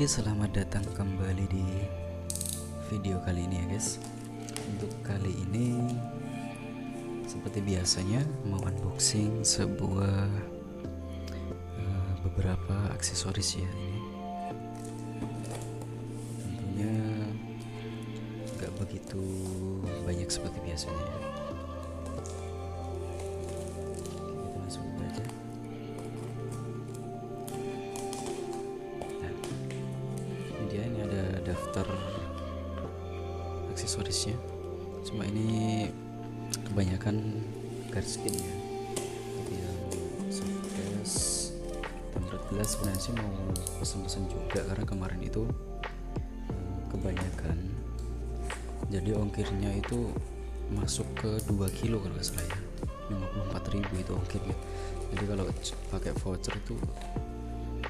Oke, selamat datang kembali di video kali ini ya guys. Untuk kali ini seperti biasanya mau unboxing sebuah beberapa aksesoris ya. Ini tentunya nggak begitu banyak seperti biasanya ya. Kita langsung buka aja. Ini ada daftar aksesorisnya, cuma ini kebanyakan guard skin ya. Tapi yang soft case dan berat gelas sebenarnya sih mau pesen-pesen juga karena kemarin itu kebanyakan, jadi ongkirnya itu masuk ke 2 kilo kalau nggak salah ya, 54.000 itu ongkirnya. Jadi kalau pakai voucher itu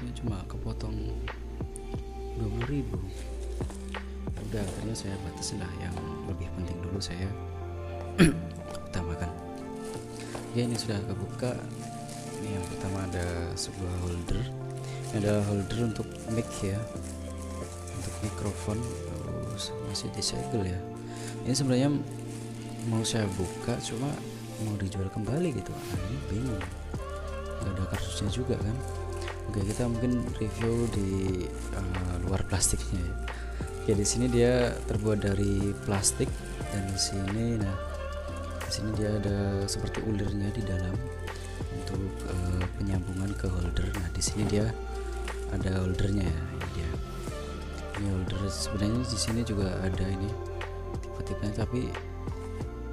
ini cuma kepotong 20.000. Udah, akhirnya saya batasin lah, yang lebih penting dulu saya utamakan. Ya, ini sudah kebuka. Ini yang pertama ada sebuah holder. Ini ada holder untuk mic ya, untuk mikrofon. Masih disegel ya. Ini sebenarnya mau saya buka, cuma mau dijual kembali gitu. Ini bingung, nggak ada kardusnya juga kan. Oke, kita mungkin review di luar plastiknya ya. Oke, di sini dia terbuat dari plastik, dan di sini dia ada seperti ulirnya di dalam untuk penyambungan ke holder. Nah, di sini dia ada holdernya ya. Ini dia. Ini holder. Sebenarnya di sini juga ada ini tipe-tipenya, tapi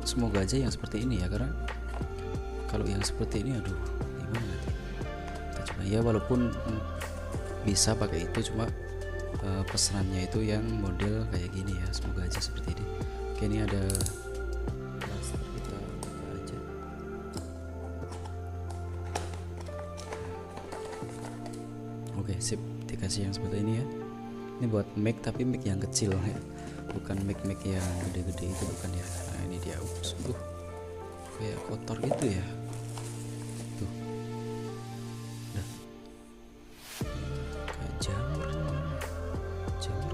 semoga aja yang seperti ini ya, karena kalau yang seperti ini aduh gimana nanti. Kita coba ya, walaupun bisa pakai itu, cuma pesanannya itu yang model kayak gini ya, semoga aja seperti ini. Oke, ini ada plaster, kita buka aja. Oke, sip, dikasih yang seperti ini ya. Ini buat mic, tapi mic yang kecil ya, bukan mic yang gede-gede itu, bukan ya. Nah, ini dia. Kayak kotor gitu ya. Tuh, udah kayak jamur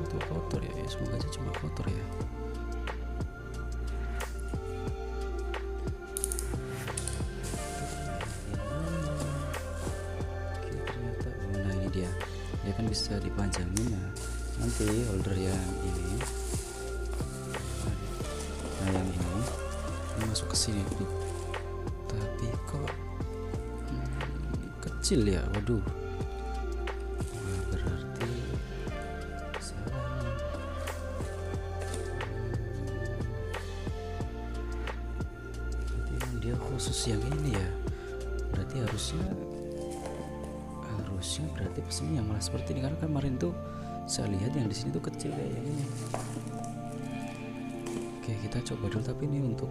itu kotor ya. Semoga aja cuma kotor ya. Oke, ternyata nah ini dia kan bisa dipanjangin. Nah, nanti holder yang ini, nah yang ini masuk ke sini tuh, tapi kok kecil ya. Waduh, nah, berarti salah nih. Berarti emang dia khusus yang ini ya. Berarti harusnya berarti pesennya yang malah seperti ini, karena kemarin tuh saya lihat yang di sini tuh kecil kayak ini. Oke, kita coba dulu, tapi ini untuk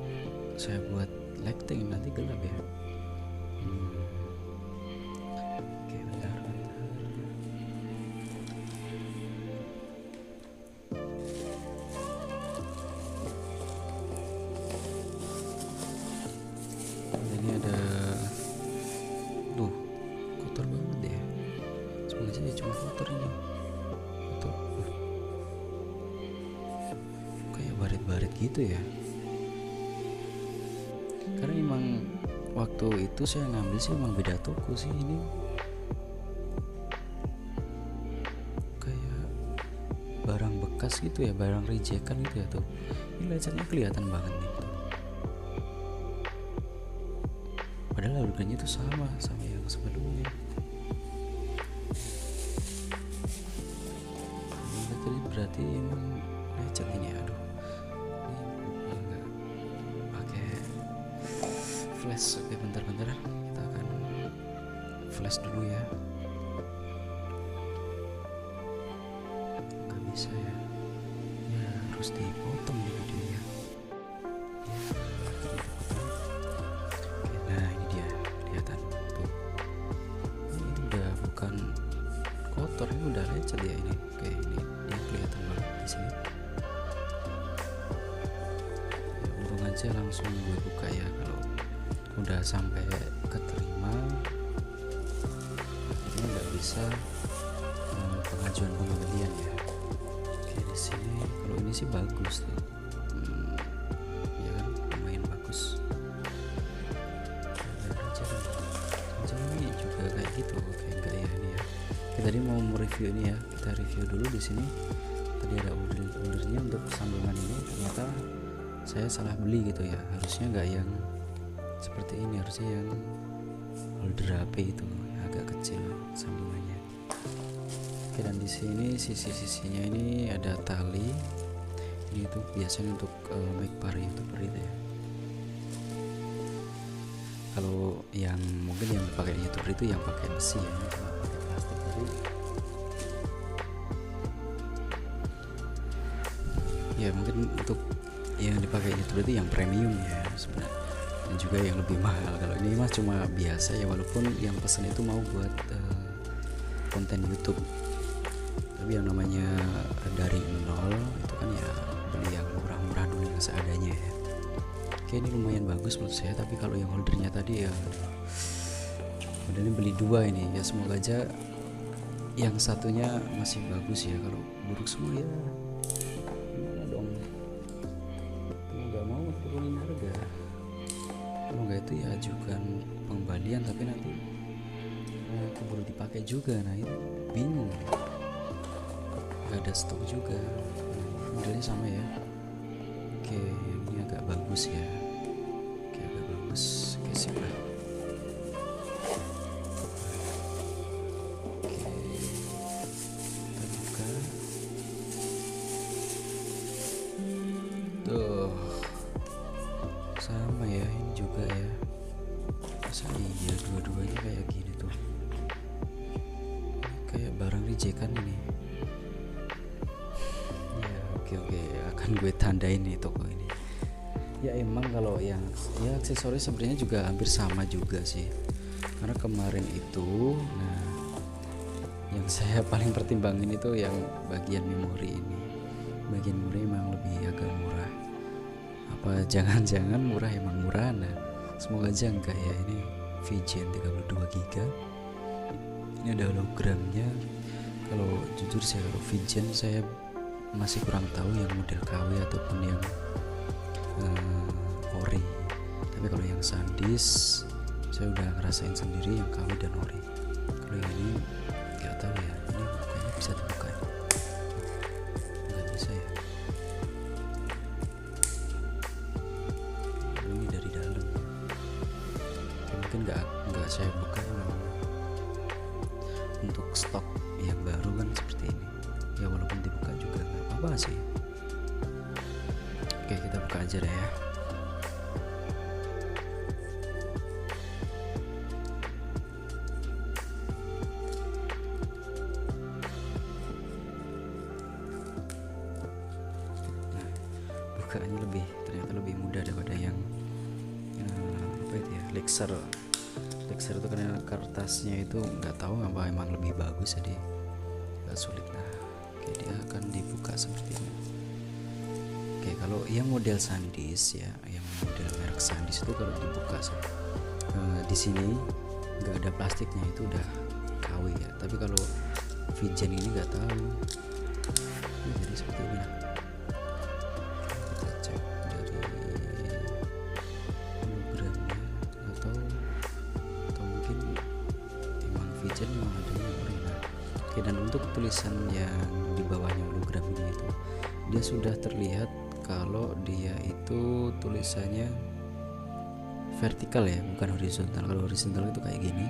saya buat lighting, nanti gelap ya. Oke, bentar. Ini ada kotor banget ya. Semoga aja cuma kotor ini. Atau kayak baret-baret gitu ya. Karena emang waktu itu saya ngambil sih emang beda toko sih. Ini kayak barang bekas gitu ya, barang rejekan gitu ya. Tuh, ini lecetnya kelihatan banget nih. Padahal harganya itu sama yang sebelumnya. Jadi berarti emang lecet ini. Aduh, ini enggak pakai flash. Oke, bentar, kita akan flash dulu ya. Nggak bisa ya, harus dipotong di videonya. Oke, nah ini dia, kelihatan tuh. Ini udah bukan kotor, ini udah lecet ya ini. Oke, ini dia kelihatan banget di sini. Ya, untung aja langsung gue buka ya, kalau udah sampai keterima akhirnya nggak bisa kemajuan pembelian ya. Oke, di sini kalau ini sih bagus tuh. Ya kan, lumayan bagus. Jadi ini juga kayak gitu, oke enggak ya ini ya. Oke, tadi mau review ini ya, kita review dulu di sini. Tadi ada ordernya untuk sambungan ini, ternyata saya salah beli gitu ya. Harusnya enggak yang seperti ini, harusnya yang holder HP itu agak kecil sambungannya. Oke, dan di sini sisi-sisinya ini ada tali. Ini tuh biasanya untuk mic para YouTuber itu ya. Kalau yang mungkin yang pakai YouTuber itu yang pakai besi ya, ini cuma pakai plastik tadi. Ya mungkin untuk yang dipakai YouTuber itu yang premium ya sebenarnya, dan juga yang lebih mahal. Kalau ini mah cuma biasa ya, walaupun yang pesan itu mau buat konten YouTube, tapi yang namanya dari nol itu kan ya beli yang murah-murah dulu yang seadanya ya. Oke, ini lumayan bagus menurut saya, tapi kalau yang holdernya tadi ya udah ini beli dua ini ya, semoga aja yang satunya masih bagus ya. Kalau buruk semua ya gimana dong, nggak mau turunin harga. Kalau nggak itu ya ajukan pengembalian, tapi nanti keburu dipakai juga, nah itu bingung, nggak ada stok juga. Modelnya sama ya. Oke, ini agak bagus ya. Oke, agak bagus. Oke, sip lah. Oke, kita buka. Tuh, sama ya, ini juga ya. Masa iya dua-duanya kayak gini tuh, kayak barang rejekan ini ya. Oke, akan gue tandain nih toko ini ya. Emang kalau yang ya aksesoris sebenarnya juga hampir sama juga sih, karena kemarin itu nah yang saya paling pertimbangin itu yang bagian memori ini. Bagian memori emang lebih agak murah, apa jangan-jangan murah emang murah. Nah semoga aja enggak ya. Ini VGN 32 GB, ini ada hologramnya. Kalau jujur saya kalau VGN saya masih kurang tahu yang model KW ataupun yang ori, tapi kalau yang SanDisk saya udah ngerasain sendiri yang KW dan ori. Kalau yang ini nggak tahu ya, ini bukanya bisa dibuka ya? Nggak bisa ya, ini dari dalam ya. Mungkin nggak saya buka memang untuk stok yang baru kan seperti ini ya, walaupun dibuka juga nggak apa-apa sih. Oke, kita buka aja deh ya. Nah, bukaannya ternyata lebih mudah daripada yang apa itu ya, Lexer itu, karena kertasnya itu nggak tahu apa emang lebih bagus jadi agak sulit. Nah oke, dia akan dibuka seperti ini. Oke, kalau yang model SanDisk ya, yang model merek SanDisk itu kalau dibuka di sini nggak ada plastiknya, itu udah KW ya. Tapi kalau VGN ini nggak tahu ya, jadi seperti ini lah. Kita cek dari hologramnya atau mungkin emang VGN memang adanya ori. Nah oke, dan untuk tulisan yang di bawahnya hologram ini itu dia sudah terlihat kalau dia itu tulisannya vertikal ya, bukan horizontal. Kalau horizontal itu kayak gini,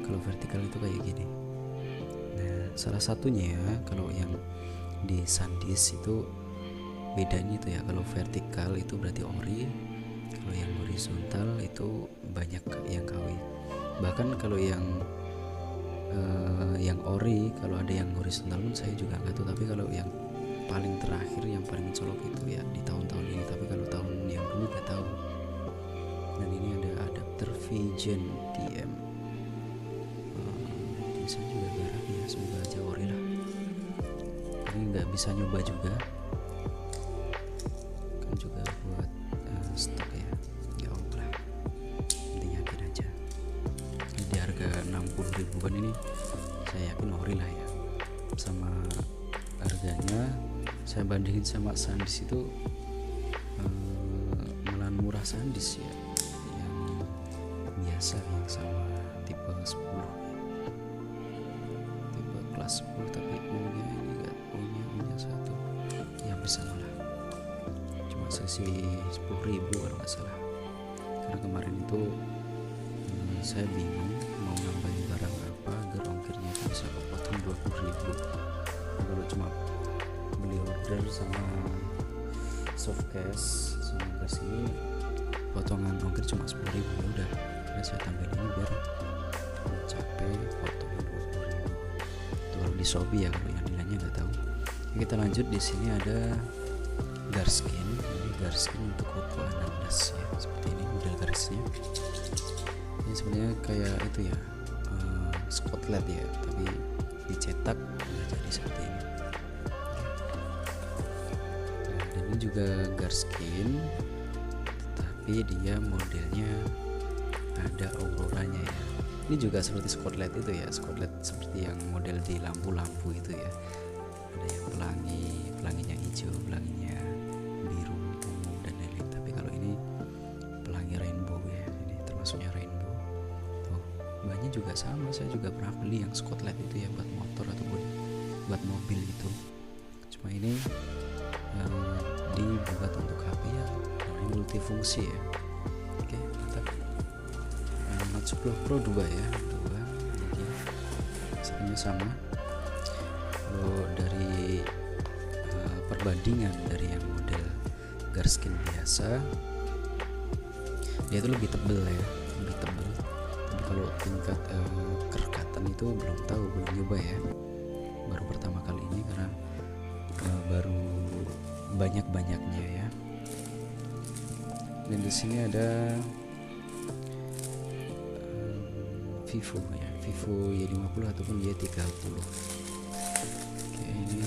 kalau vertikal itu kayak gini. Nah salah satunya ya, kalau yang di SanDisk itu bedanya itu ya, kalau vertikal itu berarti ori, kalau yang horizontal itu banyak yang KW. Bahkan kalau yang ori, kalau ada yang horizontal pun saya juga nggak tahu, tapi kalau yang paling terakhir yang paling mencolok itu ya di tahun-tahun ini, tapi kalau tahun yang dulu nggak tahu. Dan ini ada adapter VGN TM, tulisan juga merah ya, semoga aja ori lah. Ini nggak bisa nyoba juga kan, juga buat stok ya, nggak apa lah, penting yakin aja. Ini di harga 60 ribuan ini saya yakin ori lah ya. sama harganya saya bandingin sama SanDisk itu malah murah SanDisk ya, yang biasa yang sama tipe 10 ya. Tipe kelas 10 tapi punya ini enggak punya satu yang bisa malah cuma sesi 10.000 kalau nggak salah. Karena kemarin itu saya bingung mau nambahin barang apa agar ongkirnya itu bisa kepotong 20.000. Kalau cuma beli order sama softcase sama gas ini potongan ongkir cuma 10.000, ya udah saya tambahin ini biar capek potongan 20.000 itu kalau di Shopee ya, kalau yang di lainnya nggak tahu. Kita lanjut, di sini ada Garskin. Ini Garskin untuk Oppo A16 ya, seperti ini model garisnya. Ini sebenarnya kayak itu ya, spotlight ya, tapi dicetak udah jadi seperti ini. Nah, dan ini juga Garskin, tapi dia modelnya ada auroranya ya. Ini juga seperti spotlight itu ya, spotlight seperti yang model di lampu-lampu itu ya. Ada yang pelanginya hijau, pelanginya biru, ungu dan lain-lain. Tapi kalau ini pelangi rainbow ya, ini termasuknya rainbow. Tuh, banyak juga sama, saya juga pernah beli yang spotlight itu ya buat motor ataupun buat mobil itu. Cuma ini dibuat untuk HP ya, namanya multifungsi ya. Oke, mantap. Note 10 Pro 2 ya, 2 ini sebenarnya sama. Kalau dari perbandingan dari yang model Garskin biasa, dia itu lebih tebel ya, lebih tebel. Tapi kalau tingkat kerekatan itu belum tahu, belum nyoba ya, baru pertama kali ini karena baru banyak-banyaknya ya. Dan di sini ada Vivo ya, Vivo Y50 ataupun Y30. Oke, ini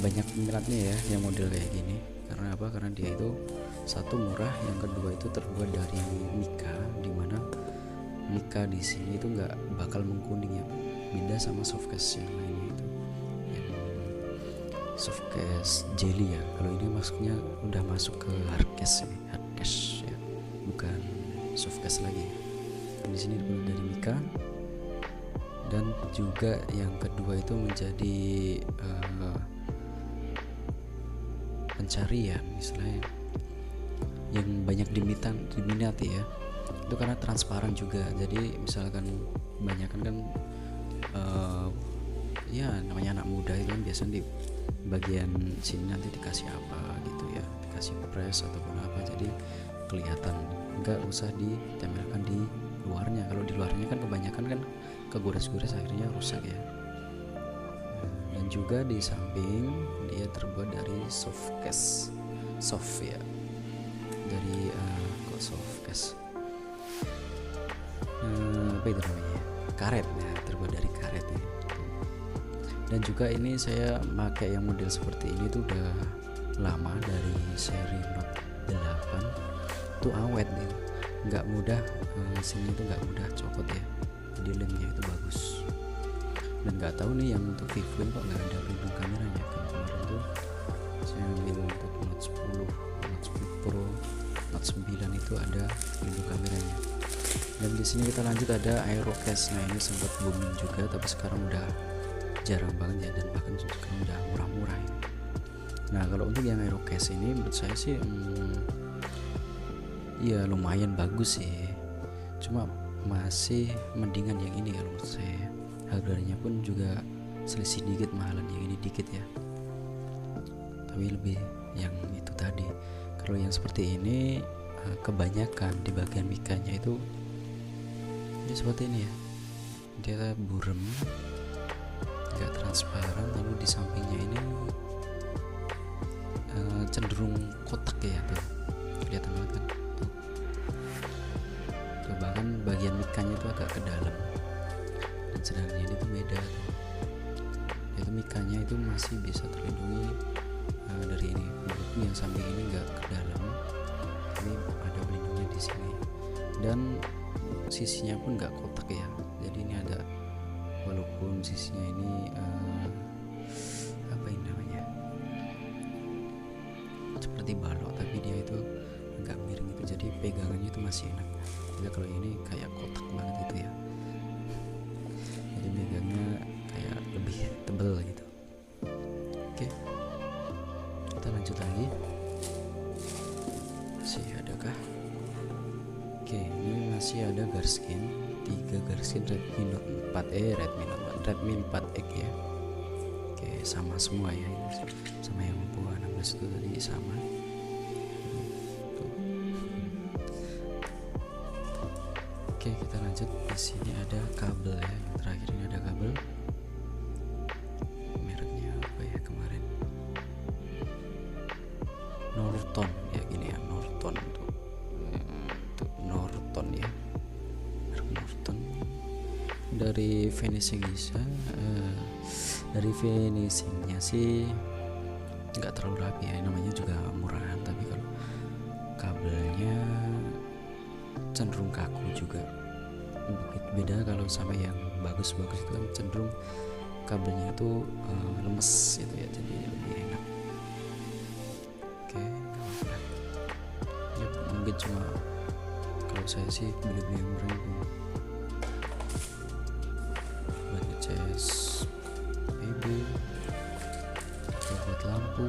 banyak peminatnya ya yang model kayak gini. Karena apa? Karena dia itu satu murah, yang kedua itu terbuat dari mika, dimana mika di sini itu nggak bakal mengkuning ya, beda sama softcase yang lainnya itu, yang softcase jelly ya. Kalau ini maksudnya udah masuk ke hardcase ya, bukan softcase lagi. Di sini dibuat dari mika, dan juga yang kedua itu menjadi pencarian istilahnya yang banyak diminati ya, itu karena transparan juga. Jadi misalkan kebanyakan kan ya namanya anak muda itu kan biasanya di bagian sini nanti dikasih apa gitu ya, dikasih press ataupun apa, jadi kelihatan, nggak usah ditempelkan di luarnya. Kalau di luarnya kan kebanyakan kan kegores-gores akhirnya rusak ya. Dan juga di samping dia terbuat dari softcase, soft ya, dari softcase apa itu namanya, karet ya, terbuat dari karet ya. Dan juga ini saya pakai yang model seperti ini tuh udah lama, dari seri Note 8 itu awet nih, nggak mudah sini itu nggak mudah copot ya, jadi lemnya itu bagus. Dan nggak tahu nih yang untuk Vivo ini kok nggak ada pelindung kameranya. Kalau kemarin tuh saya ambil untuk Note 10, Note 10 Pro, Note 9 itu ada pelindung kameranya. Dan di sini kita lanjut ada Aerocase. Nah ini sempat booming juga, tapi sekarang udah jarang banget ya, dan bahkan sekarang udah murah-murah ya. Nah kalau untuk yang Aerocase ini menurut saya sih ya lumayan bagus sih, cuma masih mendingan yang ini kalau menurut saya. Harganya pun juga selisih dikit, mahalan yang ini dikit ya, tapi lebih yang itu tadi. Kalau yang seperti ini kebanyakan di bagian mikanya itu ini seperti ini ya, dia burem, nggak transparan, lalu di sampingnya ini cenderung kotak ya, tuh kelihatan banget kan tuh, bahkan bagian mikanya itu agak ke dalam. Dan sedangkan ini tuh beda tuh, itu mikanya itu masih bisa terlindungi dari ini. Menurutku yang samping ini nggak ke dalam, tapi ada pelindungnya di sini, dan sisinya pun nggak kotak ya, jadi ini ada walaupun sisinya ini apa ini namanya, seperti balok, tapi dia itu agak miring itu, jadi pegangannya itu masih enak. Jadi kalau ini kayak kotak banget itu ya, jadi pegangnya kayak lebih tebal gitu. Oke, kita lanjut lagi. Masih adakah? Oke, ini masih ada Garskin 3 Garskin Redmi Note 4 Redmi 4X ya. Oke, sama semua ya, sama yang Oppo A16 itu tadi sama. Oke, kita lanjut. Di sini ada kabel ya. Yang terakhir ini ada kabel. Mereknya apa ya kemarin? Norton ya, gini ya, Norton tuh. Norton ya. Merek Norton. Dari finishing dari finishingnya sih nggak terlalu rapi ya, namanya juga murahan, tapi kalau kabelnya cenderung kaku juga. Beda kalau sama yang bagus-bagus itu kan cenderung kabelnya itu lemes gitu ya, jadi lebih enak. Oke, ya, mungkin cuma kalau saya sih beli-beli yang murah itu buat ngecas PB, buat lampu,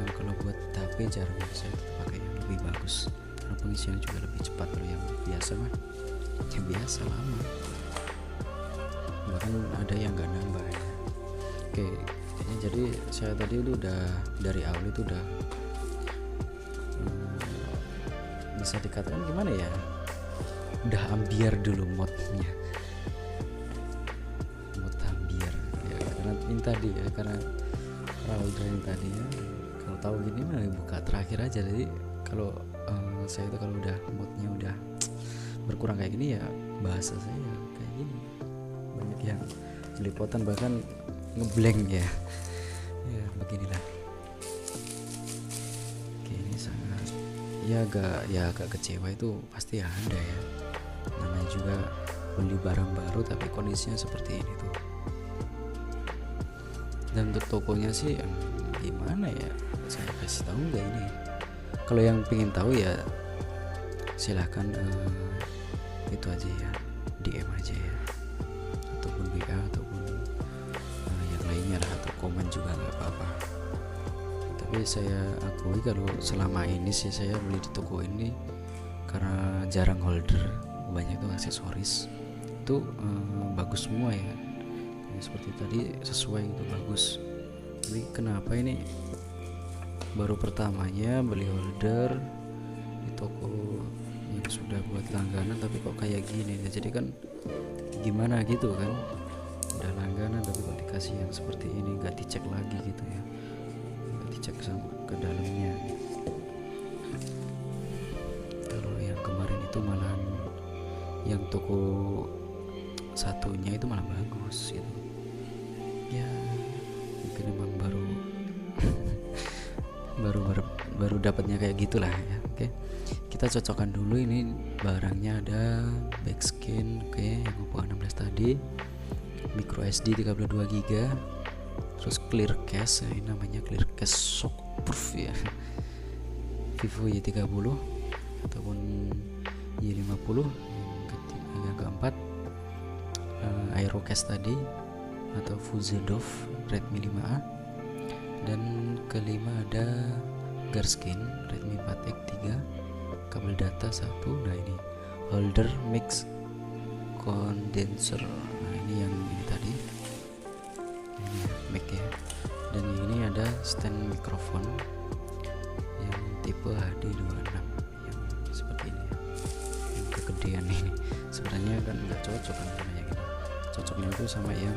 yang kalau buat HP jarang saya pakai yang lebih bagus karena pengisian juga lebih cepat. Kalau yang biasa mah yang biasa lama, bahkan ada yang nggak nambah ya. Oke, ini jadi saya tadi udah dari awal itu udah bisa dikatakan gimana ya, udah ambiar dulu modnya, mod ambiar ya, karena ini tadi ya, karena holder ini tadi ya, kalau tahu gini mah buka terakhir aja. Jadi kalau saya itu kalau udah modnya udah berkurang kayak gini ya, bahasa saya kayak gini, banyak yang belepotan bahkan ngeblank ya, ya beginilah. Oke, ini sangat ya agak kecewa, itu pasti ada ya, namanya juga beli barang baru tapi kondisinya seperti ini tuh. Dan untuk tokonya sih gimana ya, saya kasih tahu nggak ini? Kalau yang pengen tahu ya silahkan itu aja ya, DM aja ya, ataupun WA ataupun yang lainnya lah, atau komen juga nggak apa-apa. Tapi saya akui kalau selama ini sih saya beli di toko ini karena jarang holder, banyak tuh aksesoris itu bagus semua ya, seperti tadi sesuai itu bagus. Tapi kenapa ini baru pertamanya beli holder di toko yang sudah buat langganan tapi kok kayak gini ya, jadi kan gimana gitu kan, udah langganan tapi kok dikasih yang seperti ini, nggak dicek lagi gitu ya, nggak dicek sama ke dalamnya. Kalau yang kemarin itu malahan yang toko satunya itu malah bagus gitu ya, mungkin emang baru dapatnya kayak gitulah ya. Oke, kita cocokkan dulu ini barangnya. Ada backskin, oke, yang Oppo A16 tadi, micro SD 32 GB, terus clear case, ini namanya clear case shockproof ya, Vivo Y30 ataupun Y50, yang keempat Aerocast tadi atau Fuzedov Redmi 5A, dan kelima ada Garskin Redmi 4X 3, kabel data 1. Nah ini holder mix condenser, nah ini yang ini tadi, ini ya, mic ya, dan yang ini ada stand mikrofon yang tipe HD26 yang seperti ini ya, yang kegedean ini. Sebenarnya kan nggak cocok kan sama yang ini, cocoknya itu sama yang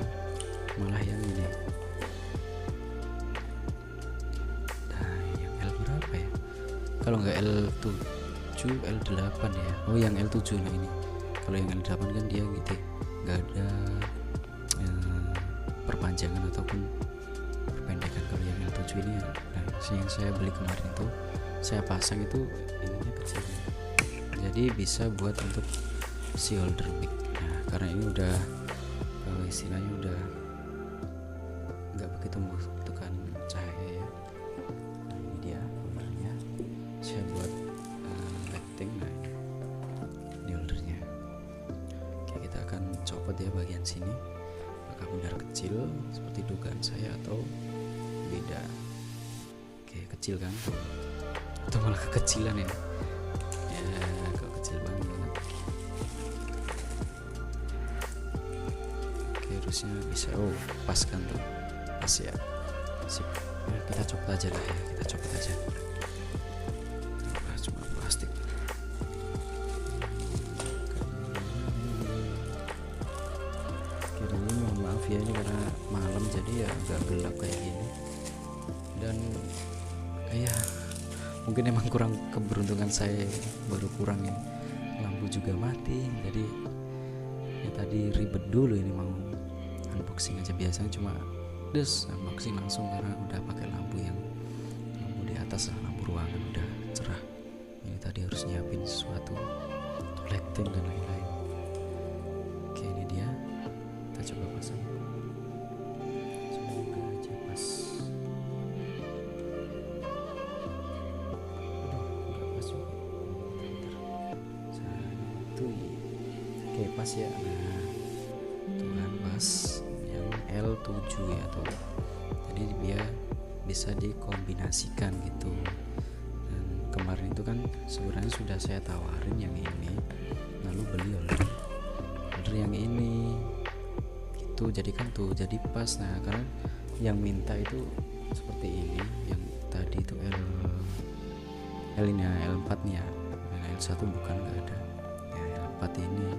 malah yang ini. Nah yang L berapa ya, kalau nggak L7 L8 ya, oh yang L7. Nah ini kalau yang L8 kan dia gitu nggak ada perpanjangan ataupun perpendekan. Kalau yang L7 ini ya, nah yang saya beli kemarin itu saya pasang itu ininya kecil, jadi bisa buat untuk si holder mic. Nah karena ini udah istilahnya udah nggak begitu membutuhkan cahaya ya. Nah, ini dia foldernya, saya buat lighting. Nah, ini foldernya. Oke, kita akan copot ya bagian sini, apakah benar kecil seperti dugaan saya atau beda. Oke, kecil kan, atau malah kekecilan ya, kok kecil banget. Oke, harusnya bisa, pas kan tuh, pas ya, sip. Nah, kita copot aja lah ya, kita copot aja. Cuma plastik. Oke, dan ini mohon maaf ya, ini karena malam jadi ya agak gelap kayak gini, dan ya mungkin emang kurang keberuntungan saya, baru kurang ini, lampu juga mati. Jadi ya tadi ribet dulu ini mau unboxing aja, biasanya cuma unboxing langsung karena udah pakai lampu di atas lah, lampu ruangan udah cerah. Ini tadi harus nyiapin sesuatu, lighting dan lain-lain. Oke, ini dia, kita coba pasang. Semoga aja pas. Oke, pas ya. Nah, tuh kan pas yang L7 ya tuh. Jadi dia bisa dikombinasikan gitu. Dan kemarin itu kan sebenarnya sudah saya tawarin yang ini, lalu beli order yang ini gitu. Jadi kan tuh jadi pas. Nah, karena yang minta itu seperti ini, yang tadi itu L ini ya, L4 nih ya. Nah, L1 bukan, nggak ada. Ya, L4 ini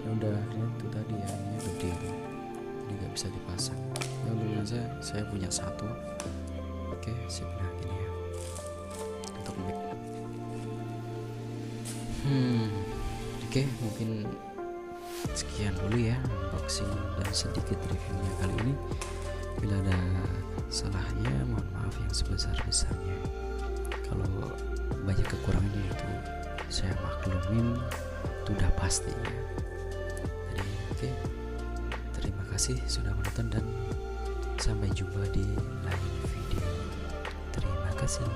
ya udah, itu tadi ya, ini gede jadi nggak bisa dipasang. Ya udah aja, saya punya satu. Oke, sip. Nah, gini ya untuk mic. Oke, mungkin sekian dulu ya unboxing dan sedikit reviewnya kali ini. Bila ada salahnya mohon maaf yang sebesar-besarnya. Kalau banyak kekurangannya itu saya maklumin, itu udah pasti ya. Jadi oke, terima kasih sudah menonton dan sampai jumpa di lain video. Terima kasih.